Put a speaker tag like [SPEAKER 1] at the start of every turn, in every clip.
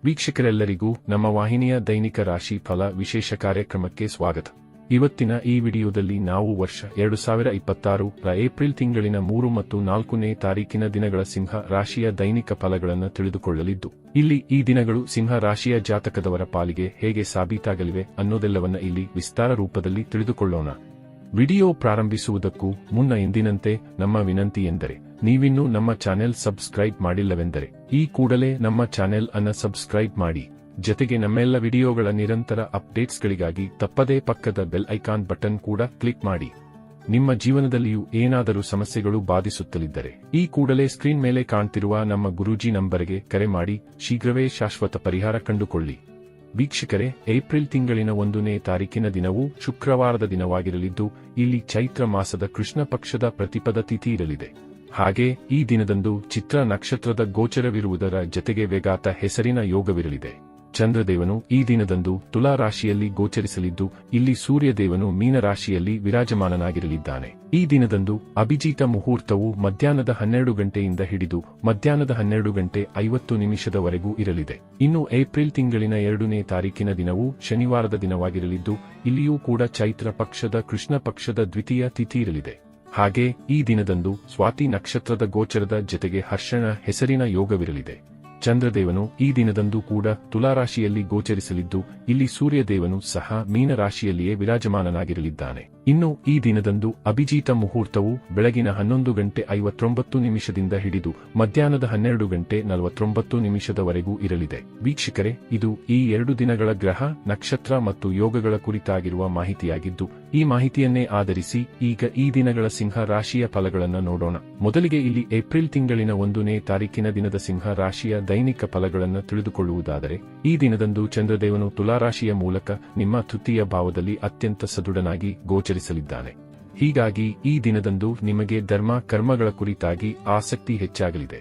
[SPEAKER 1] ವೀಕ್ಷಕರೆಲ್ಲರಿಗೂ ನಮ್ಮ ವಾಹಿನಿಯ ದೈನಿಕ ರಾಶಿ ಫಲ ವಿಶೇಷ ಕಾರ್ಯಕ್ರಮಕ್ಕೆ ಸ್ವಾಗತ. ಇವತ್ತಿನ ಈ ವಿಡಿಯೋದಲ್ಲಿ ನಾವು ವರ್ಷ 2026ರ ಏಪ್ರಿಲ್ ತಿಂಗಳಿನ 3 ಮತ್ತು 4ನೇ ತಾರೀಕಿನ ದಿನಗಳ ಸಿಂಹ ರಾಶಿಯ ದೈನಿಕ ಫಲಗಳನ್ನು ತಿಳಿದುಕೊಳ್ಳಲಿದ್ದು, ಇಲ್ಲಿ ಈ ದಿನಗಳು ಸಿಂಹ ರಾಶಿಯ ಜಾತಕದವರ ಪಾಲಿಗೆ ಹೇಗೆ ಸಾಬೀತಾಗಲಿವೆ ಅನ್ನೋದೆಲ್ಲವನ್ನ ಇಲ್ಲಿ ವಿಸ್ತಾರ ರೂಪದಲ್ಲಿ ತಿಳಿದುಕೊಳ್ಳೋಣ. ವಿಡಿಯೋ ಪ್ರಾರಂಭಿಸುವುದಕ್ಕೂ ಮುನ್ನ ಎಂದಿನಂತೆ ನಮ್ಮ ವಿನಂತಿ ಎಂದರೆ, ನೀವಿನ್ನೂ ನಮ್ಮ ಚಾನೆಲ್ ಸಬ್ಸ್ಕ್ರೈಬ್ ಮಾಡಿಲ್ಲವೆಂದರೆ ಈ ಕೂಡಲೇ ನಮ್ಮ ಚಾನೆಲ್ ಅನ್ನು ಸಬ್ಸ್ಕ್ರೈಬ್ ಮಾಡಿ. ಜತೆಗೆ ನಮ್ಮೆಲ್ಲ ವಿಡಿಯೋಗಳ ನಿರಂತರ ಅಪ್ಡೇಟ್ಸ್ಗಳಿಗಾಗಿ ತಪ್ಪದೇ ಪಕ್ಕದ ಬೆಲ್ ಐಕಾನ್ ಬಟನ್ ಕೂಡ ಕ್ಲಿಕ್ ಮಾಡಿ. ನಿಮ್ಮ ಜೀವನದಲ್ಲಿಯೂ ಏನಾದರೂ ಸಮಸ್ಯೆಗಳು ಬಾಧಿಸುತ್ತಲಿದ್ದರೆ ಈ ಕೂಡಲೇ ಸ್ಕ್ರೀನ್ ಮೇಲೆ ಕಾಣ್ತಿರುವ ನಮ್ಮ ಗುರೂಜಿ ನಂಬರ್ಗೆ ಕರೆ ಮಾಡಿ ಶೀಘ್ರವೇ ಶಾಶ್ವತ ಪರಿಹಾರ ಕಂಡುಕೊಳ್ಳಿ. ವೀಕ್ಷಕರೇ, ಏಪ್ರಿಲ್ ತಿಂಗಳಿನ 1ನೇ ತಾರೀಕಿನ ದಿನವೂ ಶುಕ್ರವಾರದ ದಿನವಾಗಿರಲಿದ್ದು, ಇಲ್ಲಿ ಚೈತ್ರ ಮಾಸದ ಕೃಷ್ಣ ಪಕ್ಷದ ಪ್ರತಿಪದ ತಿಥಿ ಇರಲಿದೆ. ಹಾಗೆ ಈ ದಿನದಂದು ಚಿತ್ರ ನಕ್ಷತ್ರದ ಗೋಚರವಿರುವುದರ ಜತೆಗೆ ವೇಗಾತ ಹೆಸರಿನ ಯೋಗವಿರಲಿದೆ. ಚಂದ್ರದೇವನು ಈ ದಿನದಂದು ತುಲಾ ರಾಶಿಯಲ್ಲಿ ಗೋಚರಿಸಲಿದ್ದು, ಇಲ್ಲಿ ಸೂರ್ಯದೇವನು ಮೀನ ರಾಶಿಯಲ್ಲಿ ವಿರಾಜಮಾನನಾಗಿರಲಿದ್ದಾನೆ. ಈ ದಿನದಂದು ಅಭಿಜಿತ ಮುಹೂರ್ತವು ಮಧ್ಯಾಹ್ನದ 12 ಗಂಟೆಯಿಂದ ಹಿಡಿದು ಮಧ್ಯಾಹ್ನದ 12 ಗಂಟೆ 50 ನಿಮಿಷದವರೆಗೂ ಇರಲಿದೆ. ಇನ್ನು ಏಪ್ರಿಲ್ ತಿಂಗಳಿನ 2ನೇ ತಾರೀಕಿನ ದಿನವೂ ಶನಿವಾರದ ದಿನವಾಗಿರಲಿದ್ದು, ಇಲ್ಲಿಯೂ ಕೂಡ ಚೈತ್ರ ಪಕ್ಷದ ಕೃಷ್ಣ ಪಕ್ಷದ ದ್ವಿತೀಯ ತಿಥಿ ಇರಲಿದೆ. ಹಾಗೆ ಈ ದಿನದಂದು ಸ್ವಾತಿ ನಕ್ಷತ್ರದ ಗೋಚರದ ಜತೆಗೆ ಹರ್ಷಣ ಹೆಸರಿನ ಯೋಗವಿರಲಿದೆ. ಚಂದ್ರದೇವನು ಈ ದಿನದಂದು ಕೂಡ ತುಲಾರಾಶಿಯಲ್ಲಿ ಗೋಚರಿಸಲಿದ್ದು, ಇಲ್ಲಿ ಸೂರ್ಯದೇವನು ಸಹ ಮೀನ ರಾಶಿಯಲ್ಲಿಯೇ ವಿರಾಜಮಾನನಾಗಿರಲಿದ್ದಾನೆ. ಇನ್ನು ಈ ದಿನದಂದು ಅಭಿಜಿತ ಮುಹೂರ್ತವು ಬೆಳಗಿನ 11 ಗಂಟೆ 59 ನಿಮಿಷದಿಂದ ಹಿಡಿದು ಮಧ್ಯಾಹ್ನದ 12 ಗಂಟೆ 49 ನಿಮಿಷದವರೆಗೂ ಇರಲಿದೆ. ವೀಕ್ಷಕರೇ, ಇದು ಈ 2 ದಿನಗಳ ಗ್ರಹ, ನಕ್ಷತ್ರ ಮತ್ತು ಯೋಗಗಳ ಕುರಿತಾಗಿರುವ ಮಾಹಿತಿಯಾಗಿದ್ದು, ಈ ಮಾಹಿತಿಯನ್ನೇ ಆಧರಿಸಿ ಈಗ ಈ ದಿನಗಳ ಸಿಂಹ ರಾಶಿಯ ಫಲಗಳನ್ನು ನೋಡೋಣ. ಮೊದಲಿಗೆ ಇಲ್ಲಿ ಏಪ್ರಿಲ್ ತಿಂಗಳಿನ 1ನೇ ತಾರೀಕಿನ ದಿನದ ಸಿಂಹ ರಾಶಿಯ ದೈನಿಕ ಫಲಗಳನ್ನು ತಿಳಿದುಕೊಳ್ಳುವುದಾದರೆ, ಈ ದಿನದಂದು ಚಂದ್ರದೇವನು ತುಲಾರಾಶಿಯ ಮೂಲಕ ನಿಮ್ಮ ತೃತೀಯ ಭಾವದಲ್ಲಿ ಅತ್ಯಂತ ಸದೃಢನಾಗಿ ಗೋಚರಿಸಲಿದ್ದಾನೆ. ಹೀಗಾಗಿ ಈ ದಿನದಂದು ನಿಮಗೆ ಧರ್ಮ ಕರ್ಮಗಳ ಕುರಿತಾಗಿ ಆಸಕ್ತಿ ಹೆಚ್ಚಾಗಲಿದೆ.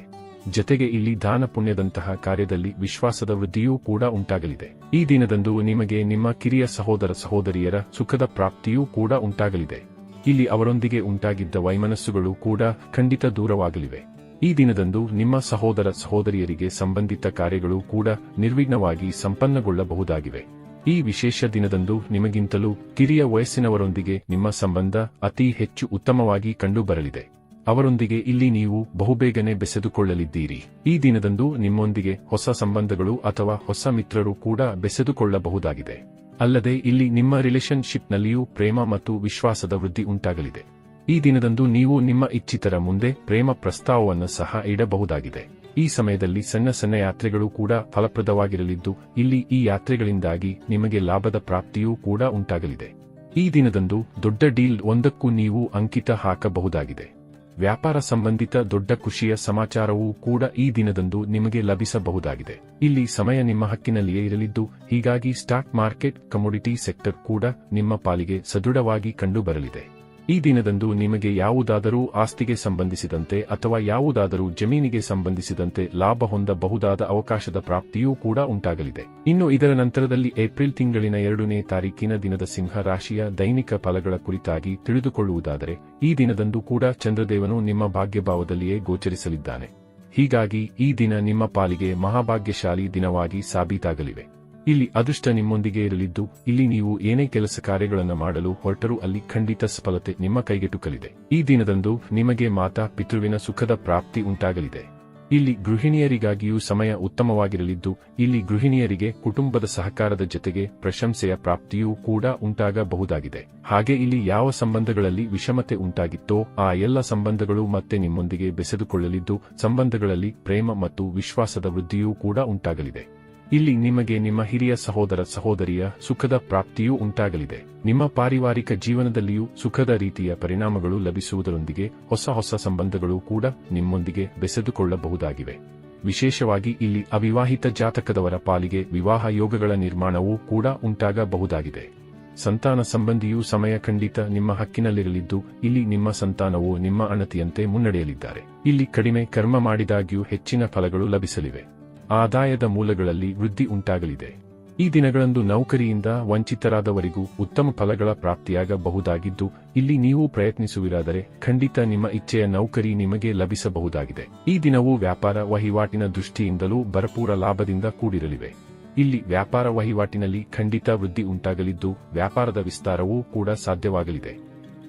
[SPEAKER 1] ಜತೆಗೆ ಇಲ್ಲಿ ದಾನ ಪುಣ್ಯದಂತಹ ಕಾರ್ಯದಲ್ಲಿ ವಿಶ್ವಾಸದ ವೃದ್ಧಿಯೂ ಕೂಡ ಉಂಟಾಗಲಿದೆ. ಈ ದಿನದಂದು ನಿಮಗೆ ನಿಮ್ಮ ಕಿರಿಯ ಸಹೋದರ ಸಹೋದರಿಯರ ಸುಖದ ಪ್ರಾಪ್ತಿಯೂ ಕೂಡ ಉಂಟಾಗಲಿದೆ. ಇಲ್ಲಿ ಅವರೊಂದಿಗೆ ಉಂಟಾಗಿದ್ದ ವೈಮನಸ್ಸುಗಳು ಕೂಡ ಖಂಡಿತ ದೂರವಾಗಲಿವೆ. ಈ ದಿನದಂದು ನಿಮ್ಮ ಸಹೋದರ ಸಹೋದರಿಯರಿಗೆ ಸಂಬಂಧಿತ ಕಾರ್ಯಗಳು ಕೂಡ ನಿರ್ವಿಘ್ನವಾಗಿ ಸಂಪನ್ನಗೊಳ್ಳಬಹುದಾಗಿವೆ. ಈ ವಿಶೇಷ ದಿನದಂದು ನಿಮಗಿಂತಲೂ ಕಿರಿಯ ವಯಸ್ಸಿನವರೊಂದಿಗೆ ನಿಮ್ಮ ಸಂಬಂಧ ಅತಿ ಹೆಚ್ಚು ಉತ್ತಮವಾಗಿ ಕಂಡುಬರಲಿದೆ. ಅವರೊಂದಿಗೆ ಇಲ್ಲಿ ನೀವು ಬಹುಬೇಗನೆ ಬೆಸೆದುಕೊಳ್ಳಲಿದ್ದೀರಿ. ಈ ದಿನದಂದು ನಿಮ್ಮೊಂದಿಗೆ ಹೊಸ ಸಂಬಂಧಗಳು ಅಥವಾ ಹೊಸ ಮಿತ್ರರು ಕೂಡ ಬೆಸೆದುಕೊಳ್ಳಬಹುದಾಗಿದೆ. ಅಲ್ಲದೆ ಇಲ್ಲಿ ನಿಮ್ಮ ರಿಲೇಶನ್ಶಿಪ್ನಲ್ಲಿಯೂ ಪ್ರೇಮ ಮತ್ತು ವಿಶ್ವಾಸದ ವೃದ್ಧಿ ಉಂಟಾಗಲಿದೆ. ಈ ದಿನದಂದು ನೀವು ನಿಮ್ಮ ಇಚ್ಛಿತರ ಮುಂದೆ ಪ್ರೇಮ ಪ್ರಸ್ತಾವವನ್ನು ಸಹ ಇಡಬಹುದಾಗಿದೆ. ಈ ಸಮಯದಲ್ಲಿ ಸಣ್ಣ ಸಣ್ಣ ಯಾತ್ರೆಗಳು ಕೂಡ ಫಲಪ್ರದವಾಗಿರಲಿದ್ದು, ಇಲ್ಲಿ ಈ ಯಾತ್ರೆಗಳಿಂದಾಗಿ ನಿಮಗೆ ಲಾಭದ ಪ್ರಾಪ್ತಿಯೂ ಕೂಡ ಉಂಟಾಗಲಿದೆ. ಈ ದಿನದಂದು ದೊಡ್ಡ ಡೀಲ್ ಒಂದಕ್ಕೂ ನೀವು ಅಂಕಿತ ಹಾಕಬಹುದಾಗಿದೆ. ವ್ಯಾಪಾರ ಸಂಬಂಧಿತ ದೊಡ್ಡ ಖುಷಿಯ ಸಮಾಚಾರವೂ ಕೂಡ ಈ ದಿನದಂದು ನಿಮಗೆ ಲಭಿಸಬಹುದಾಗಿದೆ. ಇಲ್ಲಿ ಸಮಯ ನಿಮ್ಮ ಹಕ್ಕಿನಲ್ಲಿಯೇ ಇರಲಿದ್ದು, ಹೀಗಾಗಿ ಸ್ಟಾಕ್ ಮಾರ್ಕೆಟ್, ಕಮೋಡಿಟಿ ಸೆಕ್ಟರ್ ಕೂಡ ನಿಮ್ಮ ಪಾಲಿಗೆ ಸದೃಢವಾಗಿ ಕಂಡುಬರಲಿದೆ. ಈ ದಿನದಂದು ನಿಮಗೆ ಯಾವುದಾದರೂ ಆಸ್ತಿಗೆ ಸಂಬಂಧಿಸಿದಂತೆ ಅಥವಾ ಯಾವುದಾದರೂ ಜಮೀನಿಗೆ ಸಂಬಂಧಿಸಿದಂತೆ ಲಾಭ ಹೊಂದಬಹುದಾದ ಅವಕಾಶದ ಪ್ರಾಪ್ತಿಯೂ ಕೂಡ ಉಂಟಾಗಲಿದೆ. ಇನ್ನು ಇದರ ನಂತರದಲ್ಲಿ ಏಪ್ರಿಲ್ ತಿಂಗಳಿನ 2ನೇ ತಾರೀಕಿನ ದಿನದ ಸಿಂಹ ರಾಶಿಯ ದೈನಿಕ ಫಲಗಳ ಕುರಿತಾಗಿ ತಿಳಿದುಕೊಳ್ಳುವುದಾದರೆ, ಈ ದಿನದಂದು ಕೂಡ ಚಂದ್ರದೇವನು ನಿಮ್ಮ ಭಾಗ್ಯಭಾವದಲ್ಲಿಯೇ ಗೋಚರಿಸಲಿದ್ದಾನೆ. ಹೀಗಾಗಿ ಈ ದಿನ ನಿಮ್ಮ ಪಾಲಿಗೆ ಮಹಾಭಾಗ್ಯಶಾಲಿ ದಿನವಾಗಿ ಸಾಬೀತಾಗಲಿವೆ. ಇಲ್ಲಿ ಅದೃಷ್ಟ ನಿಮ್ಮೊಂದಿಗೆ ಇರಲಿದ್ದು, ಇಲ್ಲಿ ನೀವು ಏನೇ ಕೆಲಸ ಕಾರ್ಯಗಳನ್ನು ಮಾಡಲು ಹೊರಟರೂ ಅಲ್ಲಿ ಖಂಡಿತ ಸಫಲತೆ ನಿಮ್ಮ ಕೈಗೆಟುಕಲಿದೆ. ಈ ದಿನದಂದು ನಿಮಗೆ ಮಾತಾ ಪಿತೃವಿನ ಸುಖದ ಪ್ರಾಪ್ತಿ ಉಂಟಾಗಲಿದೆ. ಇಲ್ಲಿ ಗೃಹಿಣಿಯರಿಗಾಗಿಯೂ ಸಮಯ ಉತ್ತಮವಾಗಿರಲಿದ್ದು, ಇಲ್ಲಿ ಗೃಹಿಣಿಯರಿಗೆ ಕುಟುಂಬದ ಸಹಕಾರದ ಜತೆಗೆ ಪ್ರಶಂಸೆಯ ಪ್ರಾಪ್ತಿಯೂ ಕೂಡ ಉಂಟಾಗಬಹುದಾಗಿದೆ. ಹಾಗೆ ಇಲ್ಲಿ ಯಾವ ಸಂಬಂಧಗಳಲ್ಲಿ ವಿಷಮತೆ ಉಂಟಾಗಿತ್ತೋ ಆ ಎಲ್ಲ ಸಂಬಂಧಗಳು ಮತ್ತೆ ನಿಮ್ಮೊಂದಿಗೆ ಬೆಸೆದುಕೊಳ್ಳಲಿದ್ದು, ಸಂಬಂಧಗಳಲ್ಲಿ ಪ್ರೇಮ ಮತ್ತು ವಿಶ್ವಾಸದ ವೃದ್ಧಿಯೂ ಕೂಡ ಉಂಟಾಗಲಿದೆ. ಇಲ್ಲಿ ನಿಮಗೆ ನಿಮ್ಮ ಹಿರಿಯ ಸಹೋದರ ಸಹೋದರಿಯ ಸುಖದ ಪ್ರಾಪ್ತಿಯೂ ಉಂಟಾಗಲಿದೆ. ನಿಮ್ಮ ಪಾರಿವಾರಿಕ ಜೀವನದಲ್ಲಿಯೂ ಸುಖದ ರೀತಿಯ ಪರಿಣಾಮಗಳು ಲಭಿಸುವುದರೊಂದಿಗೆ ಹೊಸ ಹೊಸ ಸಂಬಂಧಗಳು ಕೂಡ ನಿಮ್ಮೊಂದಿಗೆ ಬೆಸೆದುಕೊಳ್ಳಬಹುದಾಗಿವೆ. ವಿಶೇಷವಾಗಿ ಇಲ್ಲಿ ಅವಿವಾಹಿತ ಜಾತಕದವರ ಪಾಲಿಗೆ ವಿವಾಹ ಯೋಗಗಳ ನಿರ್ಮಾಣವೂ ಕೂಡ ಉಂಟಾಗಬಹುದಾಗಿದೆ. ಸಂತಾನ ಸಂಬಂಧಿಯೂ ಸಮಯ ಖಂಡಿತ ನಿಮ್ಮ ಹಕ್ಕಿನಲ್ಲಿರಲಿದ್ದು, ಇಲ್ಲಿ ನಿಮ್ಮ ಸಂತಾನವು ನಿಮ್ಮ ಅಣತಿಯಂತೆ ಮುನ್ನಡೆಯಲಿದ್ದಾರೆ. ಇಲ್ಲಿ ಕಡಿಮೆ ಕರ್ಮ ಮಾಡಿದಾಗ್ಯೂ ಹೆಚ್ಚಿನ ಫಲಗಳು ಲಭಿಸಲಿವೆ. ಆದಾಯದ ಮೂಲಗಳಲ್ಲಿ ವೃದ್ಧಿ ಉಂಟಾಗಲಿದೆ. ಈ ದಿನಗಳಂದು ನೌಕರಿಯಿಂದ ವಂಚಿತರಾದವರಿಗೂ ಉತ್ತಮ ಫಲಗಳ ಪ್ರಾಪ್ತಿಯಾಗಬಹುದಾಗಿದ್ದು, ಇಲ್ಲಿ ನೀವು ಪ್ರಯತ್ನಿಸುವಿರಾದರೆ ಖಂಡಿತ ನಿಮ್ಮ ಇಚ್ಛೆಯ ನೌಕರಿ ನಿಮಗೆ ಲಭಿಸಬಹುದಾಗಿದೆ. ಈ ದಿನವು ವ್ಯಾಪಾರ ವಹಿವಾಟಿನ ದೃಷ್ಟಿಯಿಂದಲೂ ಭರಪೂರ ಲಾಭದಿಂದ ಕೂಡಿರಲಿವೆ. ಇಲ್ಲಿ ವ್ಯಾಪಾರ ವಹಿವಾಟಿನಲ್ಲಿ ಖಂಡಿತ ವೃದ್ಧಿ ಉಂಟಾಗಲಿದ್ದು, ವ್ಯಾಪಾರದ ವಿಸ್ತಾರವೂ ಕೂಡ ಸಾಧ್ಯವಾಗಲಿದೆ.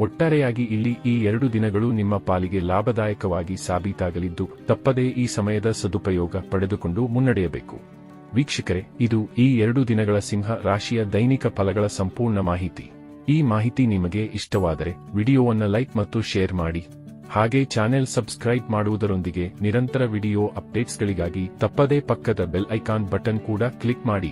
[SPEAKER 1] ಒಟ್ಟಾರೆಯಾಗಿ ಇಲ್ಲಿ ಈ 2 ದಿನಗಳು ನಿಮ್ಮ ಪಾಲಿಗೆ ಲಾಭದಾಯಕವಾಗಿ ಸಾಬೀತಾಗಲಿದ್ದು, ತಪ್ಪದೇ ಈ ಸಮಯದ ಸದುಪಯೋಗ ಪಡೆದುಕೊಂಡು ಮುನ್ನಡೆಯಬೇಕು. ವೀಕ್ಷಕರೇ, ಇದು ಈ 2 ದಿನಗಳ ಸಿಂಹ ರಾಶಿಯ ದೈನಿಕ ಫಲಗಳ ಸಂಪೂರ್ಣ ಮಾಹಿತಿ. ಈ ಮಾಹಿತಿ ನಿಮಗೆ ಇಷ್ಟವಾದರೆ ವಿಡಿಯೋವನ್ನು ಲೈಕ್ ಮತ್ತು ಶೇರ್ ಮಾಡಿ. ಹಾಗೆ ಚಾನೆಲ್ ಸಬ್ಸ್ಕ್ರೈಬ್ ಮಾಡುವುದರೊಂದಿಗೆ ನಿರಂತರ ವಿಡಿಯೋ ಅಪ್ಡೇಟ್ಸ್ಗಳಿಗಾಗಿ ತಪ್ಪದೇ ಪಕ್ಕದ ಬೆಲ್ ಐಕಾನ್ ಬಟನ್ ಕೂಡ ಕ್ಲಿಕ್ ಮಾಡಿ.